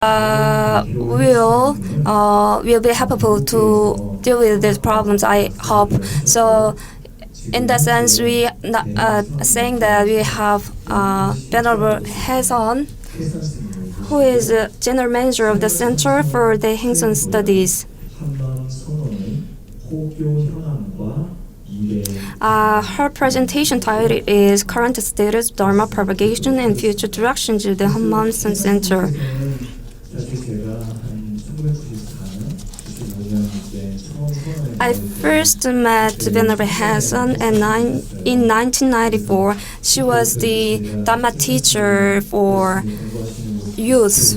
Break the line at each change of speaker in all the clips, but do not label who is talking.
will be helpful to deal with these problems, I hope. So in that sense, we saying that we have Venerable Hyeseon, who is the general manager of the Center for Daehaeng-Seon Studies. Her presentation title is Current Status, Dharma Propagation, and Future Directions of the Hanmaum Center. I first met Venerable Hyeseon in 1994. She was the Dharma teacher for youth.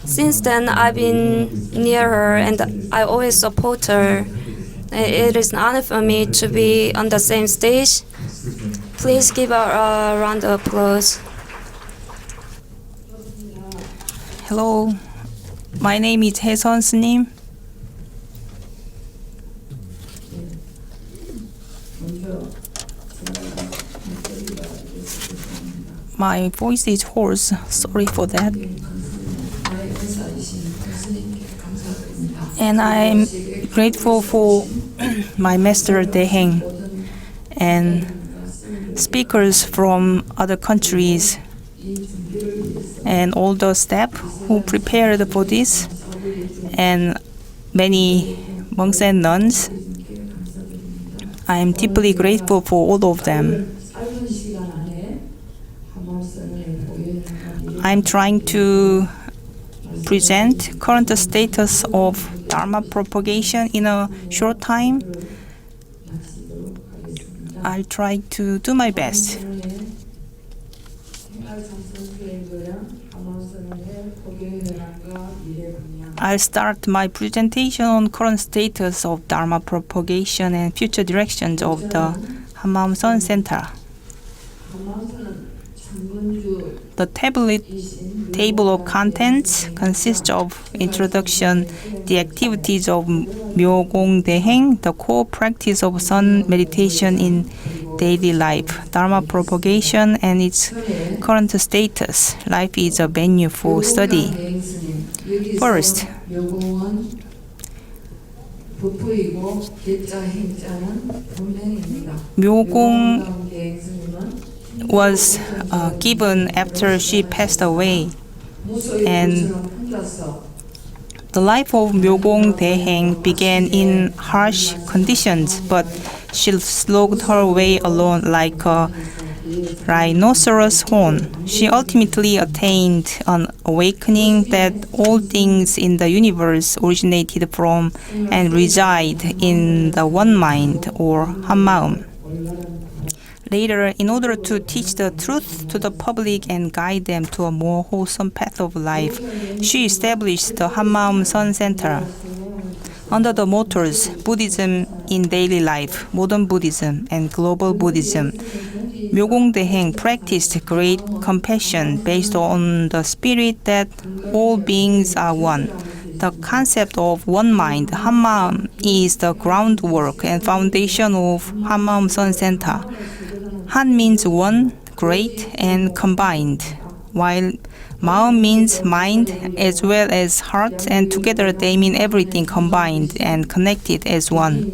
Since then, I've been near her and I always support her. It is an honor for me to be on the same stage. Please give a round of applause.
Hello, my name is Hyeseon S님. My voice is hoarse. Sorry for that. And I'm grateful for my master Daehaeng and speakers from other countries and all the staff who prepared for this, and many monks and nuns. I am deeply grateful for all of them. I'm trying to present current status of Dharma propagation in a short time. I'll try to do my best. I'll start my presentation on current status of Dharma propagation and future directions of the Hanmaum Center. The table of contents consists of introduction, the activities of Myogung Daehaeng, the core practice of sun meditation in daily life, Dharma propagation and its current status. Life is a venue for study. First, Myogung was given after she passed away, and the life of Myogung Daehaeng began in harsh conditions, but she slogged her way along like a rhinoceros horn. She ultimately attained an awakening that all things in the universe originated from and reside in the one mind, or Hanmaum. Later, in order to teach the truth to the public and guide them to a more wholesome path of life, she established the Hanmaum Sun Center. Under the mottos Buddhism in daily life, modern Buddhism, and global Buddhism, Myogung Daehaeng practiced great compassion based on the spirit that all beings are one. The concept of one mind, Hanmaum, is the groundwork and foundation of Hanmaum Sun Center. Han means one, great, and combined, while Maum means mind as well as heart, and together they mean everything combined and connected as one.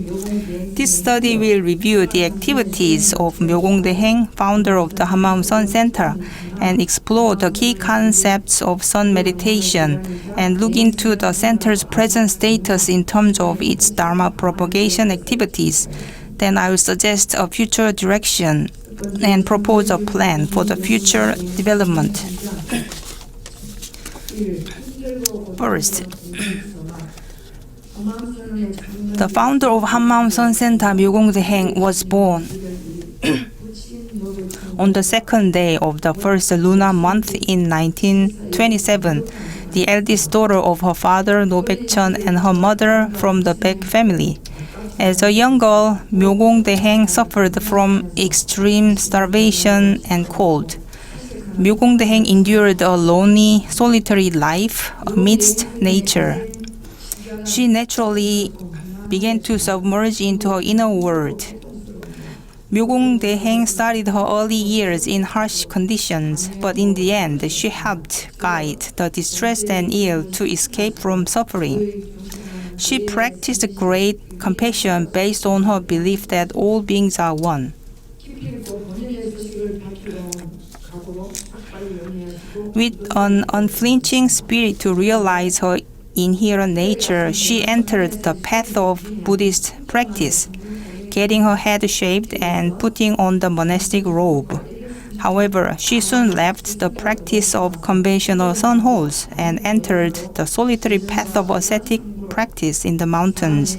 This study will review the activities of Myogung Daehaeng, founder of the Hanmaum Sun Center, and explore the key concepts of sun meditation, and look into the center's present status in terms of its Dharma propagation activities. Then I will suggest a future direction and propose a plan for the future development. First, the founder of Hanmaum Sun Center, Myogung Daehaeng, was born on the second day of the first lunar month in 1927, the eldest daughter of her father, Baek-cheon, and her mother from the Baek family. As a young girl, Myogung Daehaeng suffered from extreme starvation and cold. Myogung Daehaeng endured a lonely, solitary life amidst nature. She naturally began to submerge into her inner world. Myogung Daehaeng started her early years in harsh conditions, but in the end, she helped guide the distressed and ill to escape from suffering. She practiced great compassion based on her belief that all beings are one. With an unflinching spirit to realize her inherent nature, she entered the path of Buddhist practice, getting her head shaved and putting on the monastic robe. However, she soon left the practice of conventional sun holes and entered the solitary path of ascetic practice in the mountains,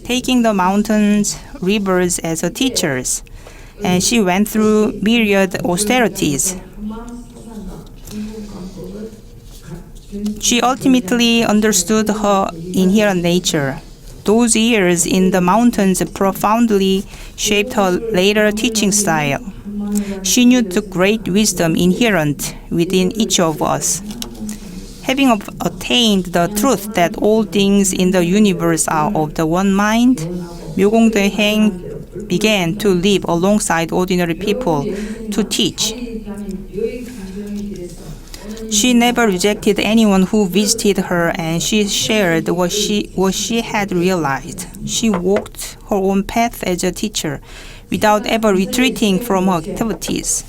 taking the mountains, rivers as her teachers, and she went through myriad austerities. She ultimately understood her inherent nature. Those years in the mountains profoundly shaped her later teaching style. She knew the great wisdom inherent within each of us. Having attained the truth that all things in the universe are of the one mind, Myogung Daehaeng began to live alongside ordinary people to teach. She never rejected anyone who visited her, and she shared what she had realized. She walked her own path as a teacher without ever retreating from her activities.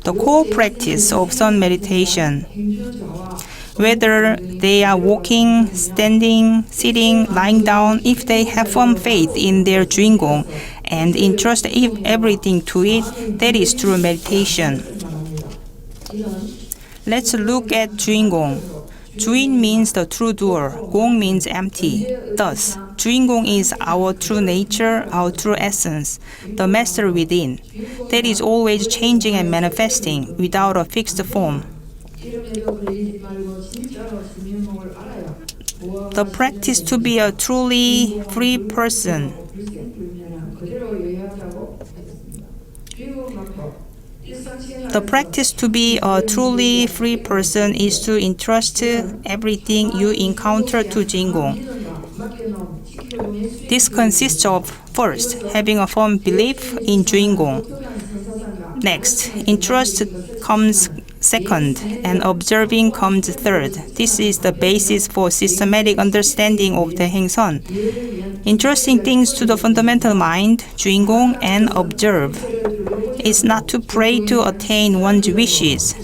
The core practice of sun meditation, whether they are walking, standing, sitting, lying down, if they have firm faith in their Juingong and entrust everything to it, that is true meditation. Let's look at Juingong. Juin means the true doer, Gong means empty. Thus, Juingong is our true nature, our true essence, the master within, that is always changing and manifesting without a fixed form. The practice to be a truly free person. The practice to be a truly free person is to entrust everything you encounter to Juingong. This consists of, first, having a firm belief in Juingong. Next, entrust comes second, and observing comes third. This is the basis for systematic understanding of Daehaeng-Seon. Entrusting things to the fundamental mind, Juingong, and observe. It's not to pray to attain one's wishes.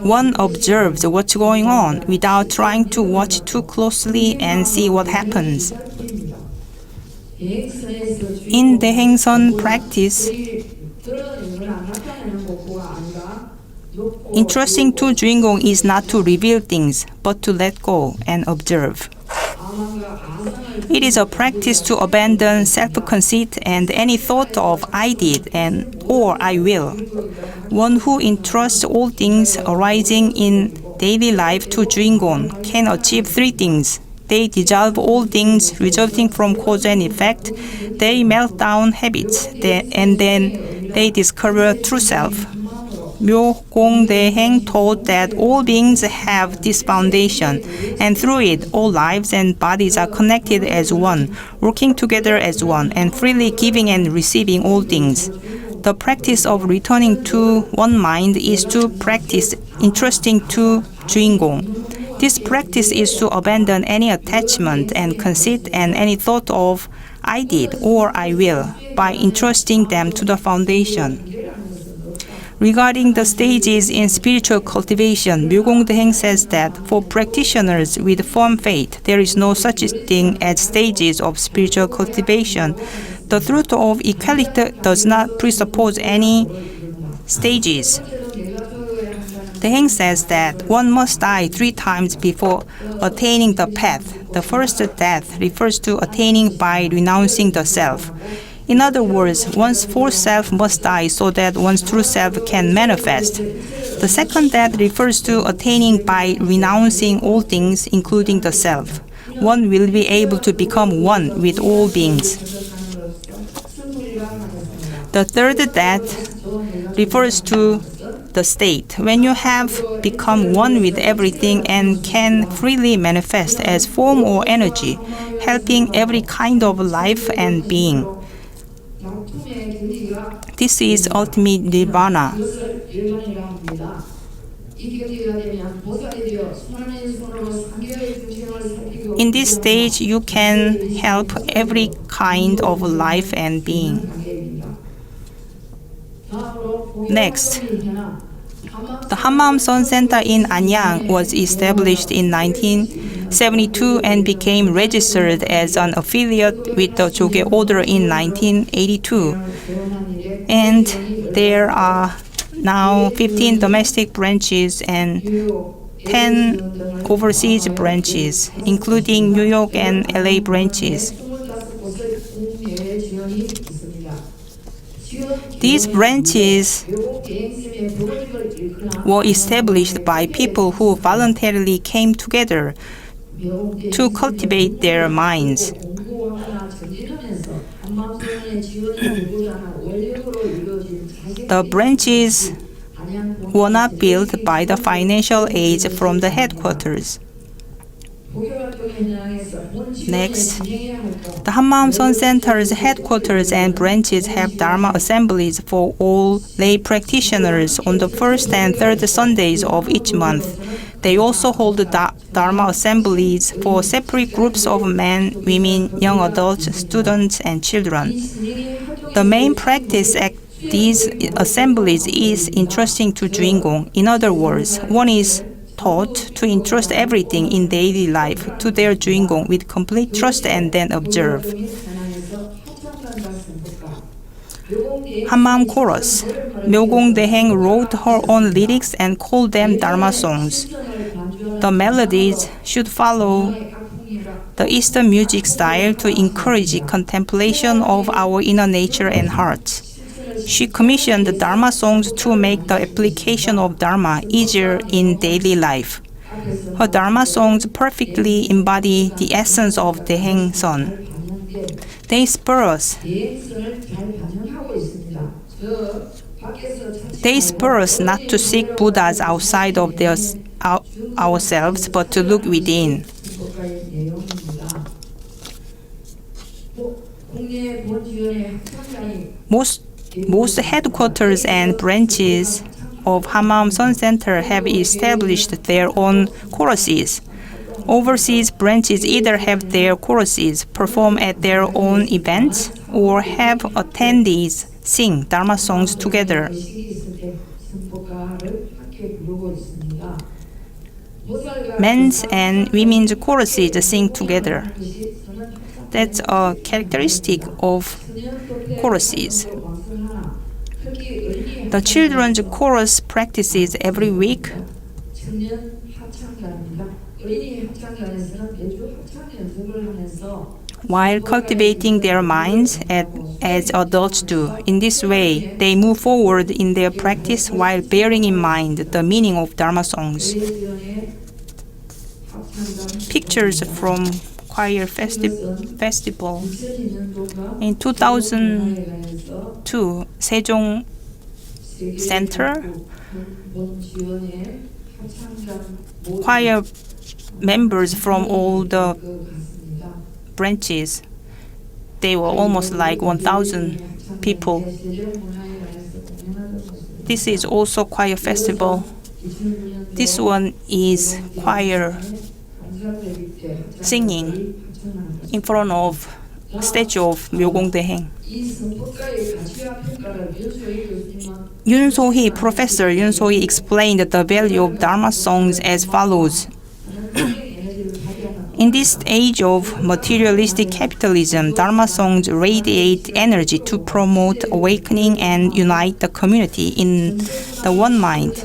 One observes what's going on without trying to watch too closely and see what happens. In Daehaeng-Seon practice, entrusting to Juingong is not to reveal things, but to let go and observe. It is a practice to abandon self-conceit and any thought of I did and or I will. One who entrusts all things arising in daily life to Juingong can achieve three things. They dissolve all things resulting from cause and effect. They melt down habits, and then they discover true self. Myogung Daehaeng taught that all beings have this foundation, and through it, all lives and bodies are connected as one, working together as one, and freely giving and receiving all things. The practice of returning to one mind is to practice entrusting to Juingong. This practice is to abandon any attachment and conceit and any thought of I did or I will by entrusting them to the foundation. Regarding the stages in spiritual cultivation, Myogung Daehaeng says that for practitioners with firm faith, there is no such thing as stages of spiritual cultivation. The truth of equality does not presuppose any stages. Daehaeng says that one must die 3 times before attaining the path. The first death refers to attaining by renouncing the self. In other words, one's false self must die so that one's true self can manifest. The second death refers to attaining by renouncing all things, including the self. One will be able to become one with all beings. The third death refers to the state, when you have become one with everything and can freely manifest as form or energy, helping every kind of life and being. This is ultimate nirvana. In this stage, you can help every kind of life and being. Next, the Hanmaum Sun Center in Anyang was established in 1972 and became registered as an affiliate with the Joge Order in 1982. And there are now 15 domestic branches and 10 overseas branches, including New York and LA branches. These branches were established by people who voluntarily came together to cultivate their minds. The branches were not built by the financial aid from the headquarters. Next, the Hanmaum Sun Center's headquarters and branches have Dharma assemblies for all lay practitioners on the first and third Sundays of each month. They also hold Dharma assemblies for separate groups of men, women, young adults, students, and children. The main practice at these assemblies is entrusting to Juingong. In other words, one is taught to entrust everything in daily life to their Juingong with complete trust and then observe. Hanmaum Chorus. Myogung Daehaeng wrote her own lyrics and called them Dharma songs. The melodies should follow the Eastern music style to encourage contemplation of our inner nature and heart. She commissioned the Dharma songs to make the application of Dharma easier in daily life. Her Dharma songs perfectly embody the essence of Daehaeng-Seon. They spur us not to seek Buddhas outside of ourselves, but to look within. Most headquarters and branches of Hanmaum Sun Center have established their own choruses. Overseas branches either have their choruses perform at their own events or have attendees sing Dharma songs together. Men's and women's choruses sing together. That's a characteristic of choruses. The children's chorus practices every week. While cultivating their minds as adults do. In this way, they move forward in their practice while bearing in mind the meaning of Dharma songs. Pictures from choir festival. In 2002, Sejong Center, choir members from all the branches, they were almost like 1,000 people. This is also choir festival. This one is choir singing in front of statue of Myogung Daehaeng. Professor Yoon So-hee explained the value of Dharma songs as follows. In this age of materialistic capitalism, Dharma songs radiate energy to promote awakening and unite the community in the one mind.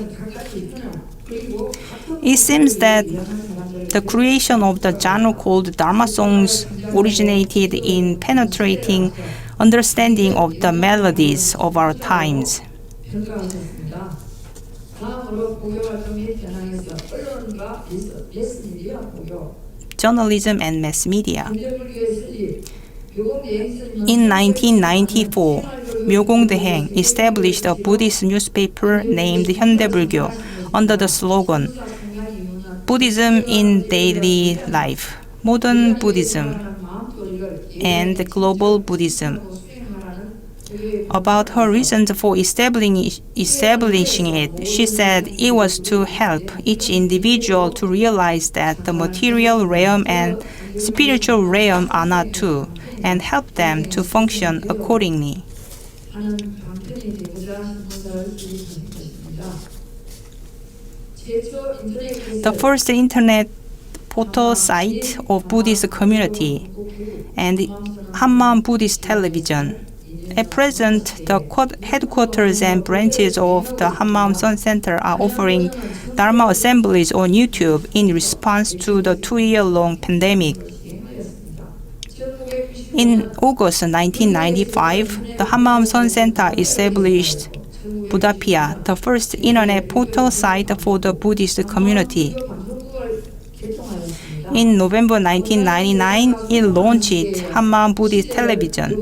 It seems that the creation of the genre called Dharma songs originated in penetrating understanding of the melodies of our times. Journalism and mass media. In 1994, Daehaeng established a Buddhist newspaper named 현대불교 under the slogan Buddhism in Daily Life, Modern Buddhism, and Global Buddhism. About her reasons for establishing it, she said it was to help each individual to realize that the material realm and spiritual realm are not two, and help them to function accordingly. The first internet portal site of Buddhist community and Hanmaum Buddhist television. At present, the headquarters and branches of the Hanmaum Sun Center are offering Dharma assemblies on YouTube in response to the 2-year-long pandemic. In August 1995, the Hanmaum Sun Center established Buddhapia, the first internet portal site for the Buddhist community. In November 1999, it launched Hanmaum Buddhist Television.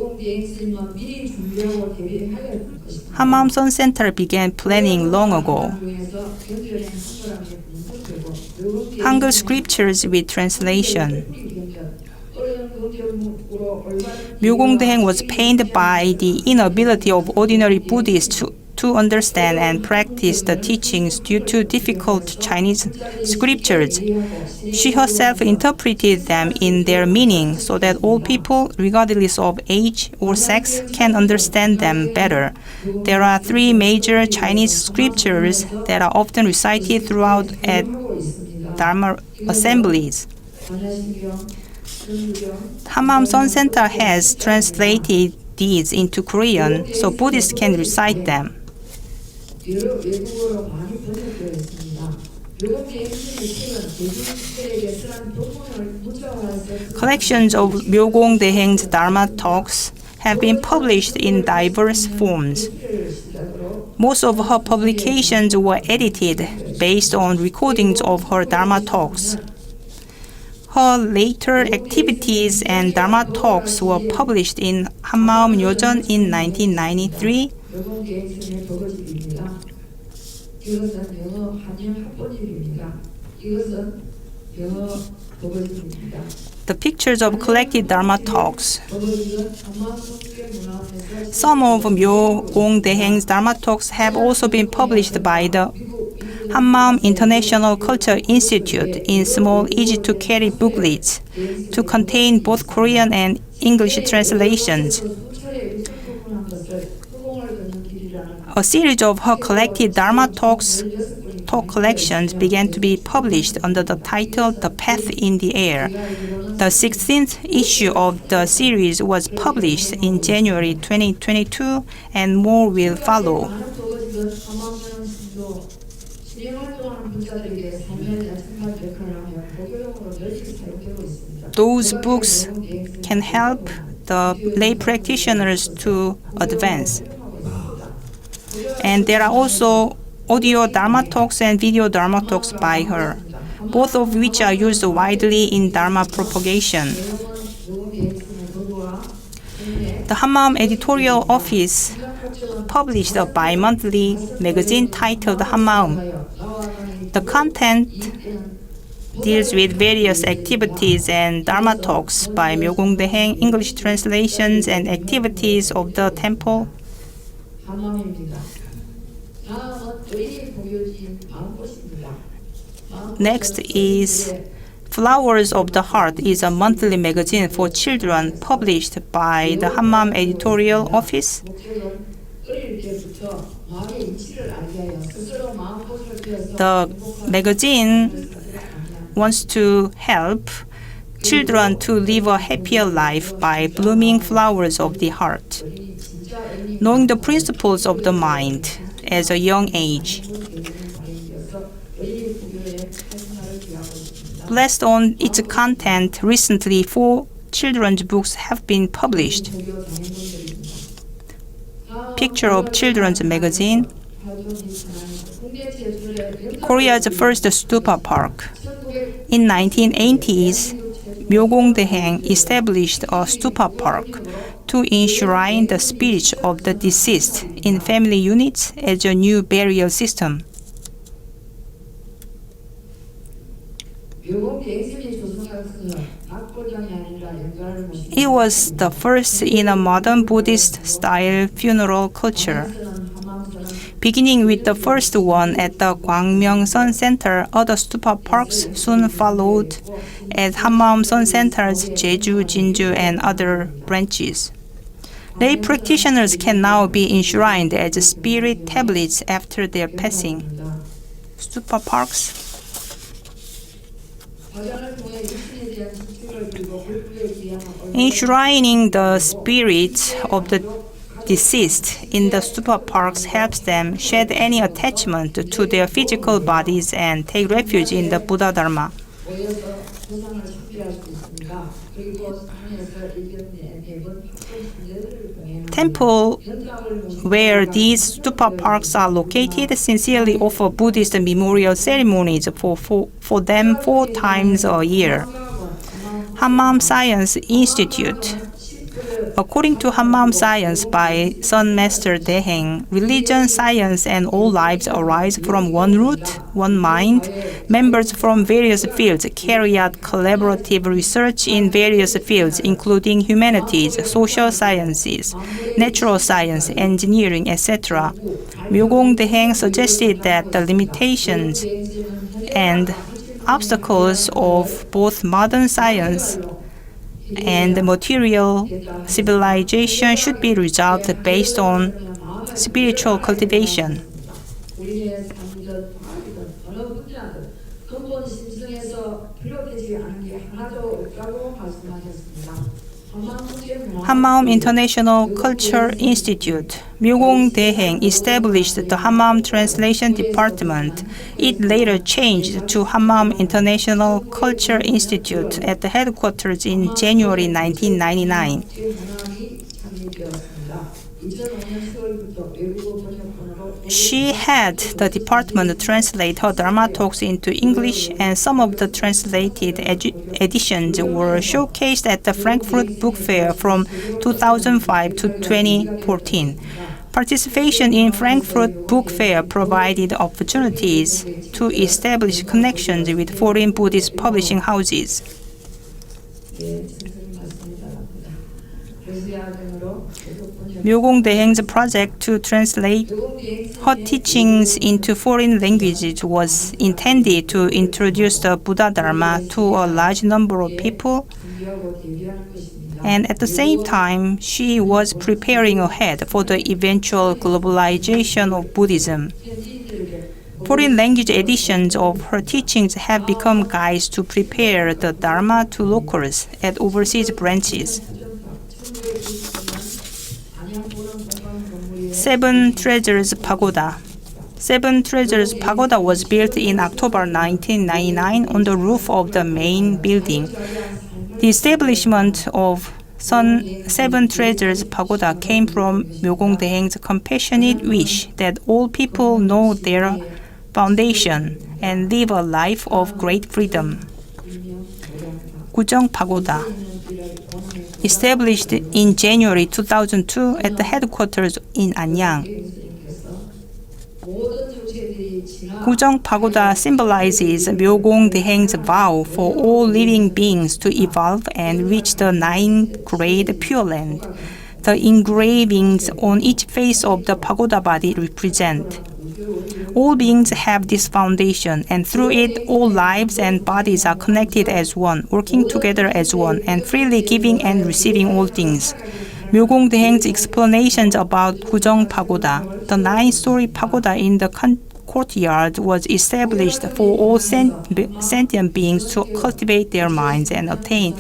Hanmaum Sun Center began planning long ago. Hangul scriptures with translation. 묘공대행 was pained by the inability of ordinary Buddhists to understand and practice the teachings due to difficult Chinese scriptures. She herself interpreted them in their meaning so that all people, regardless of age or sex, can understand them better. There are 3 major Chinese scriptures that are often recited throughout at Dharma assemblies. Hanmaum Sun Center has translated these into Korean so Buddhists can recite them. Collections of 묘공대행's Dharma talks have been published in diverse forms. Most of her publications were edited based on recordings of her Dharma talks. Her later activities and Dharma talks were published in Hanmaum Yojeon in 1993. The pictures of collected Dharma talks. Some of 묘공대행's Dharma talks have also been published by the Hanmaum International Culture Institute in small, easy-to-carry booklets to contain both Korean and English translations. A series of her collected Dharma talk collections began to be published under the title The Path in the Air. The 16th issue of the series was published in January 2022, and more will follow. Those books can help the lay practitioners to advance. And there are also audio Dharma talks and video Dharma talks by her, both of which are used widely in Dharma propagation. The Hanmaum editorial office published a bi-monthly magazine titled Hanmaum. The content deals with various activities and Dharma talks by 묘공대행, English translations, and activities of the temple. Next is Flowers of the Heart is a monthly magazine for children published by the Hanmaum editorial office. The magazine wants to help children to live a happier life by blooming flowers of the heart, knowing the principles of the mind at a young age. Based on its content, recently 4 children's books have been published. Picture of children's magazine. Korea's first stupa park. In 1980s, 묘공대행 established a stupa park to enshrine the spirits of the deceased in family units as a new burial system. It was the first in a modern Buddhist-style funeral culture. Beginning with the first one at the Gwanmyeong-Seon Center, other stupa parks soon followed at Hanmaum-Seon Center's Jeju, Jinju, and other branches. Lay practitioners can now be enshrined as spirit tablets after their passing. Stupa parks. Enshrining the spirits of the deceased in the stupa parks helps them shed any attachment to their physical bodies and take refuge in the Buddha Dharma. Temple where these stupa parks are located sincerely offer Buddhist memorial ceremonies for them 4 times a year. Hanmaum Science Institute. According to Hanmaum Science by Sun Master Daehaeng, religion, science, and all lives arise from one root, one mind. Members from various fields carry out collaborative research in various fields, including humanities, social sciences, natural science, engineering, etc. Myeogong Daehaeng suggested that the limitations and obstacles of both modern science and material civilization should be resolved based on spiritual cultivation. Hanmaum International Culture Institute. Myeogong Daehaeng established the Hanmaum Translation Department. It later changed to Hanmaum International Culture Institute at the headquarters in January 1999. She had the department translate her Dharma talks into English, and some of the translated editions were showcased at the Frankfurt Book Fair from 2005 to 2014. Participation in Frankfurt Book Fair provided opportunities to establish connections with foreign Buddhist publishing houses. Myeogong Daehaeng's project to translate her teachings into foreign languages was intended to introduce the Buddha Dharma to a large number of people, and at the same time, she was preparing ahead for the eventual globalization of Buddhism. Foreign language editions of her teachings have become guides to prepare the Dharma to locals at overseas branches. Seven Treasures Pagoda. Seven Treasures Pagoda was built in October 1999 on the roof of the main building. The establishment of Seven Treasures Pagoda came from Myeogong Daehaeng's compassionate wish that all people know their foundation and live a life of great freedom. Gujong Pagoda. Established in January 2002 at the headquarters in Anyang. Gujong Pagoda symbolizes Myeogong Daehaeng's vow for all living beings to evolve and reach the 9th grade Pure Land. The engravings on each face of the pagoda body represent. All beings have this foundation, and through it, all lives and bodies are connected as one, working together as one, and freely giving and receiving all things. Myeogong Daehaeng's explanations about Gujong Pagoda, the 9-story pagoda in the courtyard, was established for all sentient beings to cultivate their minds and attain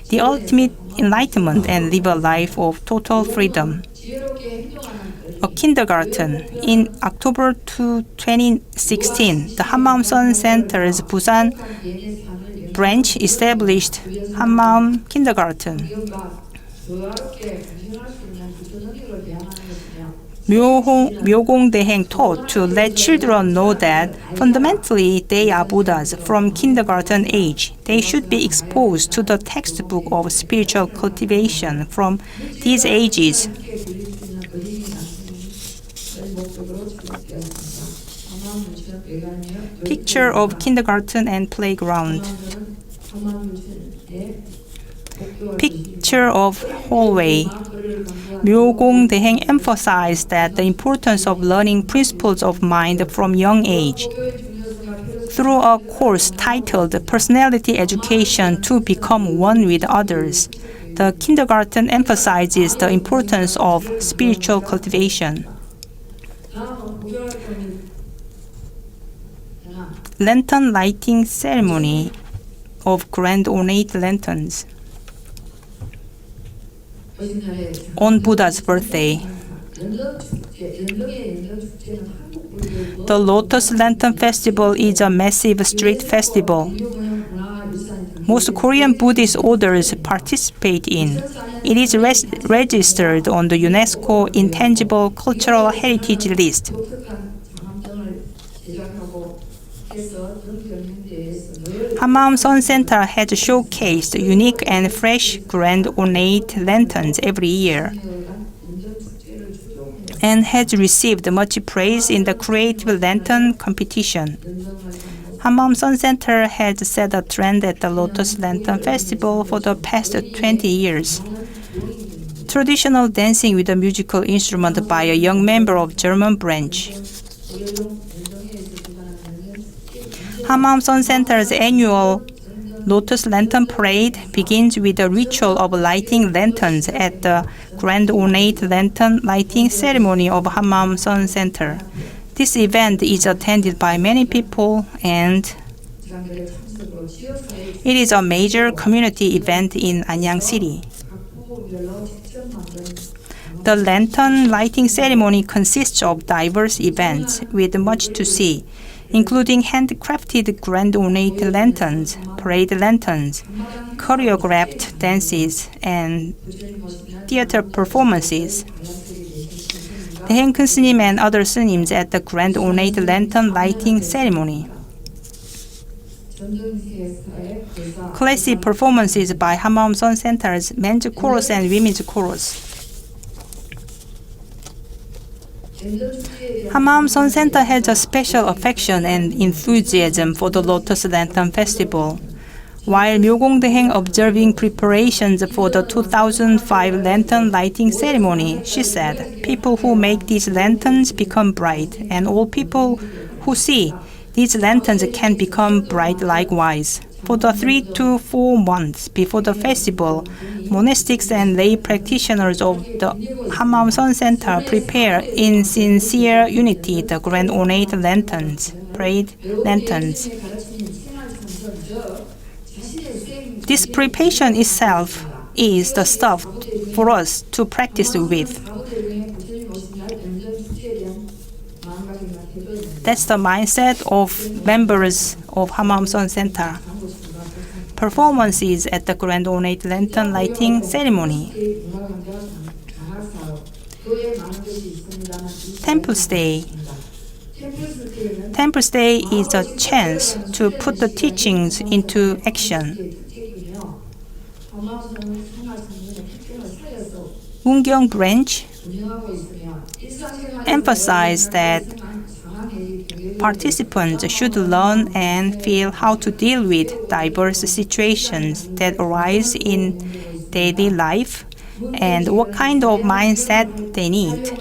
the ultimate enlightenment and live a life of total freedom. A kindergarten. In October 2016, the Hanmaum-Seon Center's Busan branch established Hanmaum Kindergarten. 묘공대행 taught to let children know that fundamentally they are Buddhas from kindergarten age. They should be exposed to the textbook of spiritual cultivation from these ages. Picture of kindergarten and playground. Picture of hallway. 묘공대행 emphasized that the importance of learning principles of mind from young age. Through a course titled Personality Education to Become One with Others, the kindergarten emphasizes the importance of spiritual cultivation. Lantern lighting ceremony of grand ornate lanterns. On Buddha's birthday, the Lotus Lantern Festival is a massive street festival. Most Korean Buddhist orders participate in. It is registered on the UNESCO Intangible Cultural Heritage List. Hanmaum Sun Center has showcased unique and fresh grand ornate lanterns every year and has received much praise in the Creative Lantern competition. Hanmaum Sun Center has set a trend at the Lotus Lantern Festival for the past 20 years. Traditional dancing with a musical instrument by a young member of German branch. Hanmaum Sun Center's annual Lotus Lantern Parade begins with a ritual of lighting lanterns at the Grand Ornate Lantern Lighting Ceremony of Hanmaum Sun Center. This event is attended by many people and it is a major community event in Anyang City. The lantern lighting ceremony consists of diverse events with much to see, including handcrafted grand ornate lanterns, parade lanterns, choreographed dances, and theater performances. Daehaeng-Seon S님 and other Snims at the grand ornate lantern lighting ceremony. Classy performances by Hanmaum Sun Center's men's chorus and women's chorus. Hanmaum Sun Center has a special affection and enthusiasm for the Lotus Lantern Festival. While 묘공대행 observing preparations for the 2005 lantern lighting ceremony, she said, "People who make these lanterns become bright, and all people who see these lanterns can become bright likewise." For the 3 to 4 months before the festival, monastics and lay practitioners of the Hanmaum Sun Center prepare in sincere unity the grand ornate lanterns, parade lanterns. This preparation itself is the stuff for us to practice with. That's the mindset of members of Hanmaum Sun Center. Performances at the Grand Ornate Lantern Lighting Ceremony. Temple Stay. Temple Stay is a chance to put the teachings into action. Mungyong branch emphasized that participants should learn and feel how to deal with diverse situations that arise in daily life and what kind of mindset they need.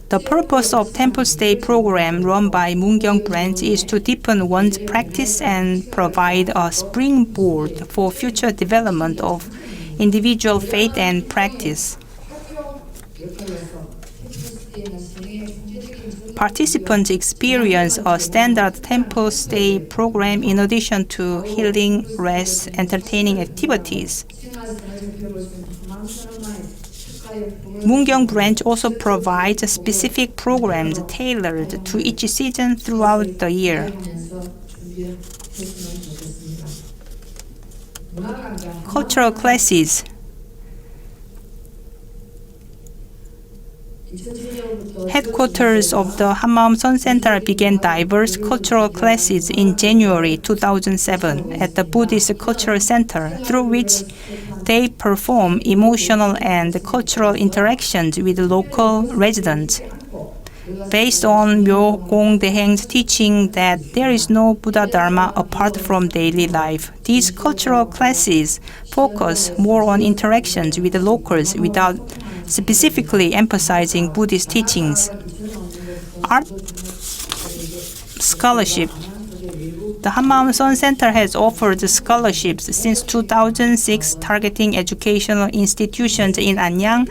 The purpose of Temple Stay program run by Mungyong branch is to deepen one's practice and provide a springboard for future development of individual faith and practice. Participants experience a standard temple stay program in addition to healing, rest, entertaining activities. Mungyong branch also provides specific programs tailored to each season throughout the year. Cultural classes. Headquarters of the Hanmaum Sun Center began diverse cultural classes in January 2007 at the Buddhist Cultural Center, through which they perform emotional and cultural interactions with local residents. Based on Myogung Daehaeng's teaching that there is no Buddha Dharma apart from daily life, these cultural classes focus more on interactions with the locals without specifically emphasizing Buddhist teachings. Art scholarship. The Hanmaum Sun Center has offered scholarships since 2006, targeting educational institutions in Anyang,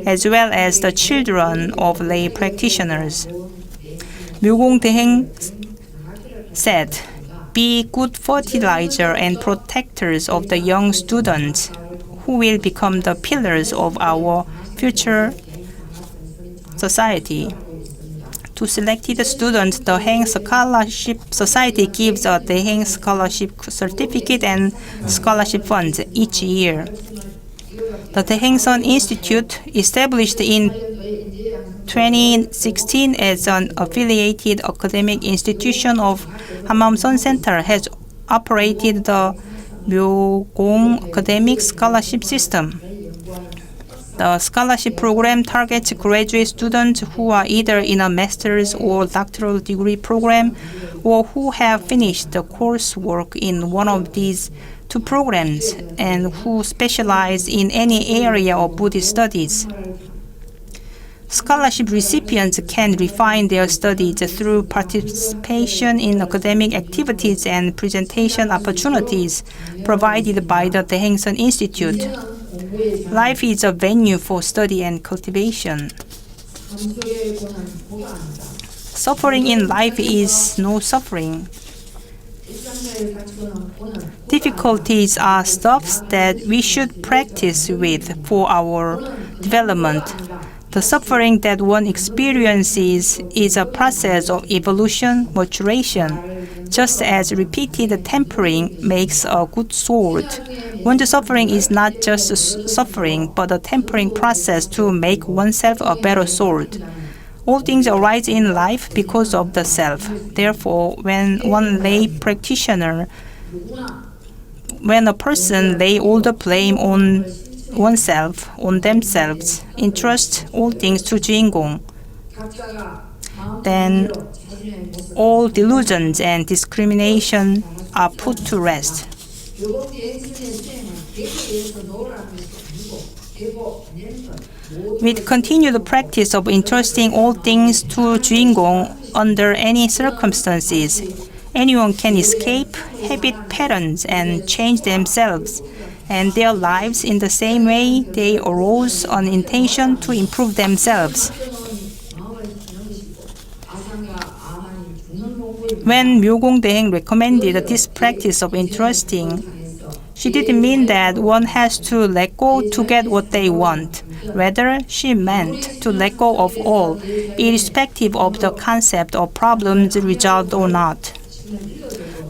as well as the children of lay practitioners. Myogung Daehaeng said, "Be good fertilizer and protectors of the young students who will become the pillars of our future society." To selected students, the Daehaeng Scholarship Society gives a Daehaeng Scholarship Certificate and scholarship funds each year. The Daehaeng-Seon Institute, established in 2016 as an affiliated academic institution of Hanmaum Sun Center, has operated the Myogung Academic Scholarship System. The scholarship program targets graduate students who are either in a master's or doctoral degree program, or who have finished the coursework in one of these two programs and who specialize in any area of Buddhist studies. Scholarship recipients can refine their studies through participation in academic activities and presentation opportunities provided by the Daehaeng-Seon Institute. Life is a venue for study and cultivation. Suffering in life is no suffering. Difficulties are stuffs that we should practice with for our development. The suffering that one experiences is a process of evolution, maturation, just as repeated tempering makes a good sword. One's suffering is not just suffering, but a tempering process to make oneself a better sword. All things arise in life because of the self. Therefore, when a person lay all the blame on oneself, on themselves, entrust all things to Juingong, then all delusions and discrimination are put to rest. With continued practice of entrusting all things to Juingong under any circumstances, anyone can escape habit patterns and change themselves and their lives in the same way they arose on intention to improve themselves. When Myogung Daehaeng recommended this practice of entrusting, she didn't mean that one has to let go to get what they want. Rather, she meant to let go of all, irrespective of the concept of problems resolved or not.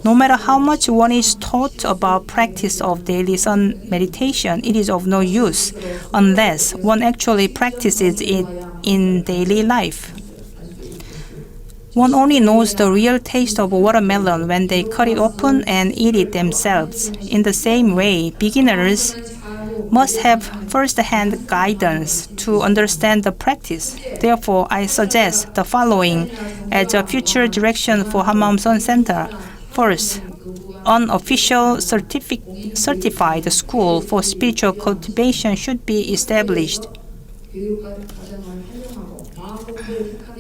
No matter how much one is taught about practice of daily sun meditation, it is of no use unless one actually practices it in daily life. One only knows the real taste of watermelon when they cut it open and eat it themselves. In the same way, beginners must have first-hand guidance to understand the practice. Therefore, I suggest the following as a future direction for Hanmaum Sun Center. First, an official certified school for spiritual cultivation should be established.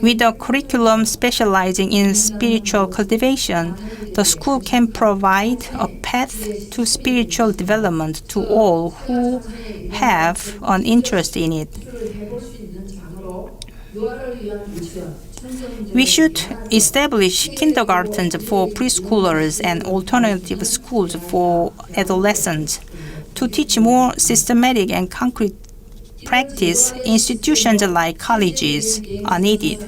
With a curriculum specializing in spiritual cultivation, the school can provide a path to spiritual development to all who have an interest in it. We should establish kindergartens for preschoolers and alternative schools for adolescents. To teach more systematic and concrete practice, institutions like colleges are needed.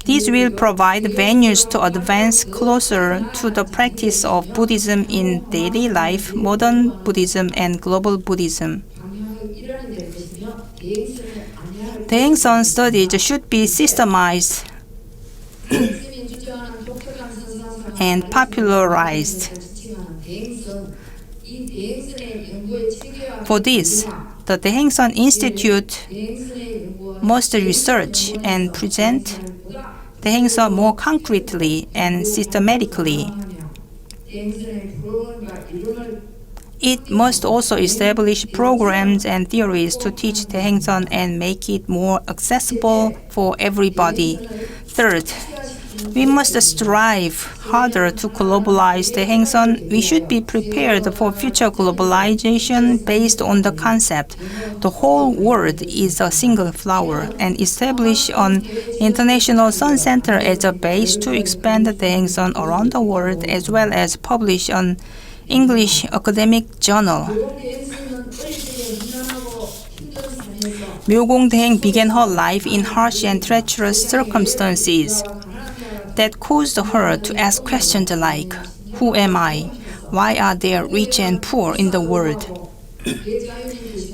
These will provide venues to advance closer to the practice of Buddhism in daily life, modern Buddhism, and global Buddhism. Daehaeng-Seon studies should be systematized and popularized. For this, the Daehaeng-Seon Institute must research and present Daehaeng-Seon more concretely and systematically. It must also establish programs and theories to teach Daehaeng-Seon and make it more accessible for everybody. Third, we must strive harder to globalize Daehaeng-Seon. We should be prepared for future globalization based on the concept the whole world is a single flower, and establish an international Sun Center as a base to expand Daehaeng-Seon around the world, as well as publish an English academic journal. Myeogong Daehaeng began her life in harsh and treacherous circumstances that caused her to ask questions like, "Who am I? Why are there rich and poor in the world?"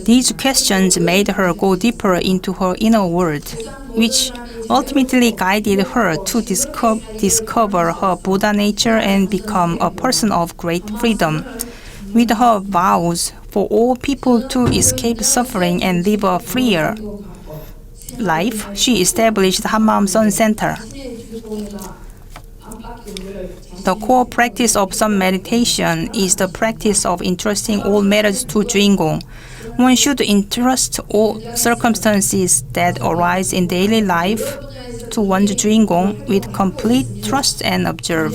These questions made her go deeper into her inner world, which ultimately guided her to discover her Buddha nature and become a person of great freedom. With her vows for all people to escape suffering and live a freer life, she established Hanmaum Sun Center. The core practice of Sun meditation is the practice of entrusting all matters to Juingong. One should entrust all circumstances that arise in daily life to one's Juingong with complete trust and observe.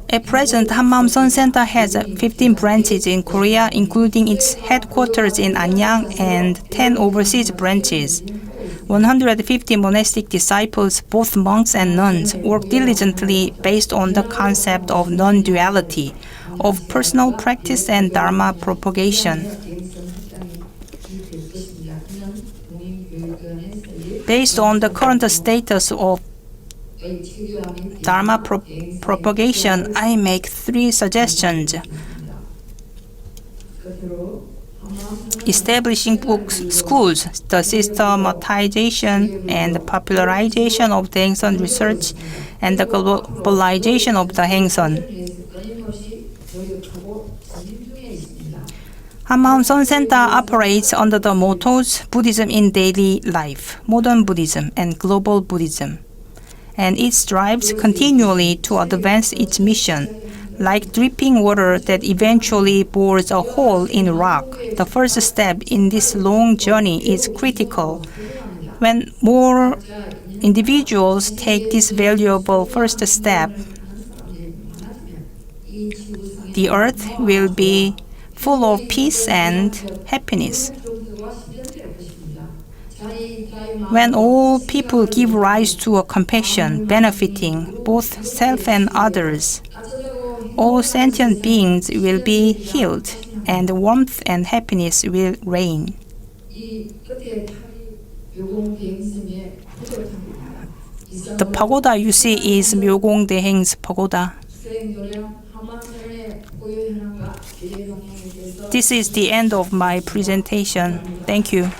At present, Hanmaum Sun Center has 15 branches in Korea, including its headquarters in Anyang and 10 overseas branches. 150 monastic disciples, both monks and nuns, work diligently based on the concept of non-duality, of personal practice and Dharma propagation. Based on the current status of Dharma propagation, I make 3 suggestions. Establishing schools, the systematization and popularization of Daehaeng-Seon research, and the globalization of Daehaeng-Seon. Hanmaum Sun Center operates under the mottos Buddhism in daily life, modern Buddhism, and global Buddhism, and it strives continually to advance its mission. Like dripping water that eventually bores a hole in rock, the first step in this long journey is critical. When more individuals take this valuable first step, the earth will be full of peace and happiness. When all people give rise to a compassion benefiting both self and others, all sentient beings will be healed, and warmth and happiness will reign. The pagoda you see is Myeogong Daehaeng's pagoda. This is the end of my presentation. Thank you.